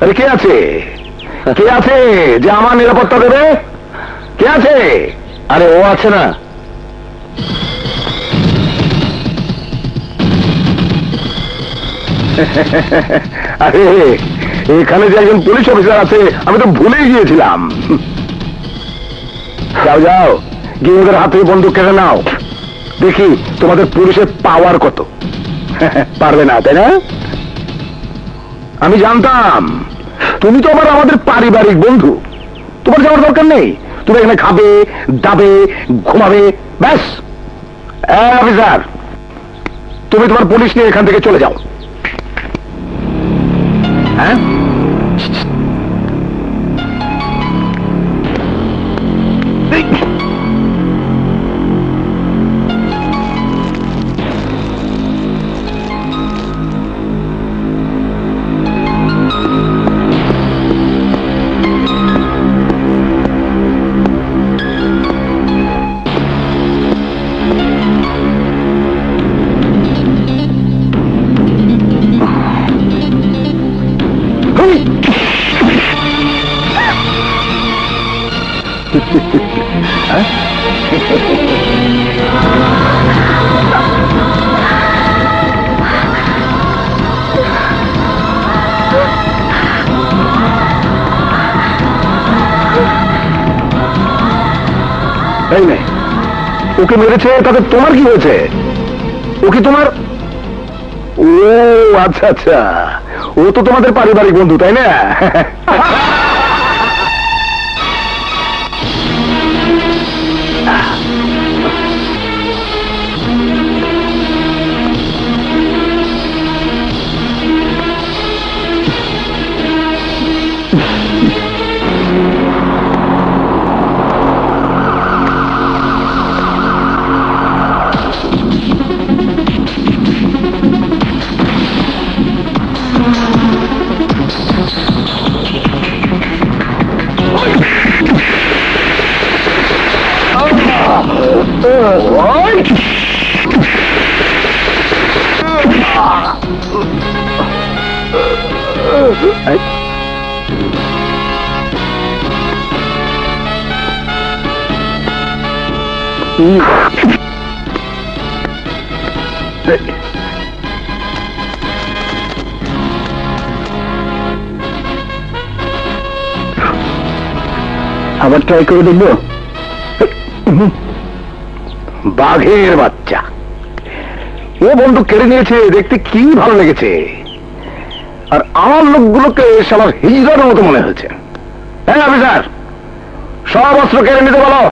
আরে কে আছে? কে আছে যে আমার নিরাপত্তা দেবে? কে আছে? আরে ও আছে না? আরে এখানে যে একজন পুলিশ অফিসার আছে আমি তো ভুলেই গিয়েছিলাম। যাও যাও, গিয়ে ওদের হাত থেকে বন্দুক কেটে নাও, দেখি তোমাদের পুলিশের পাওয়ার কত। পারবে না তাই না? আমি জানতাম তুমি তো আমাদের পারিবারিক বন্ধু, তোমার যাওয়ার দরকার নেই। তুমি এখানে খাবে, দাবে, ঘুমাবে, ব্যাস। অফিসার, তুমি তোমার পুলিশ নিয়ে এখান থেকে চলে যাও। হ্যাঁ, এই মেয়ে, ওকে মেরেছে তাতে তোমার কি হয়েছে? ও কি তোমার? ও আচ্ছা আচ্ছা, ও তো তোমাদের পারিবারিক বন্ধু তাই না? আবার ট্রাই করে দেখবো। বাঘের বাচ্চা, ও বন্দুক কেড়ে নিয়েছে, দেখতে কি ভালো লেগেছে। আর আমার লোকগুলোকে সবার হিজড়ার মতো মনে হয়েছে। হ্যাঁ অফিসার, সব অস্ত্র কেড়ে নিতে বলো।